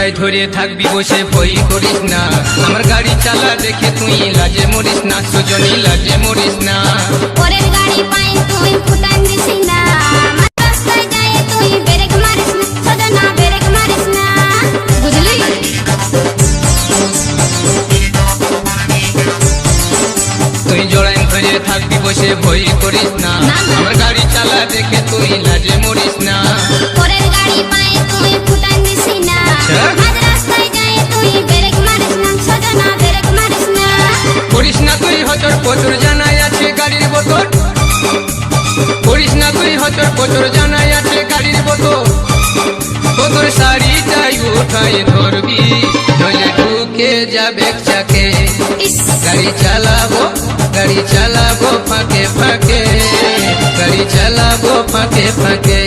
জোড়ায় ধরে থাকবি বসে ভয় করিস না, আমার গাড়ি চালা দেখে তুই লাজে মরিস না, সজনী লাজে মরিস না। পরের গাড়ি পাই তুই ফুটান দিস না, আমার রাস্তায় যায় তুই ব্রেক মারিস না, সজনা ব্রেক মারিস না, বুঝলি? তুই জোড়ায় ধরে থাকবি বসে ভয় করিস না, আমার গাড়ি চালা দেখে তুই লাজে মরিস না। পরের গাড়ি পাই তুই ফুটান দিস না, আজ রাস্তায় যায় তুই ব্রেক মারিস না, সজনা ব্রেক মারিস না। করিস না তুই হচর পচর, জানাই আছে গাড়ির বোতল, করিস না তুই হচর পচর, জানাই আছে গাড়ির বোতল। তোর শাড়িটাই উঠাই ধরবি, নইলে ঢুকে যাবে চাকে। গাড়ি চালাবো ফাঁকে ফাঁকে, গাড়ি চালাবো ফাঁকে ফাঁকে।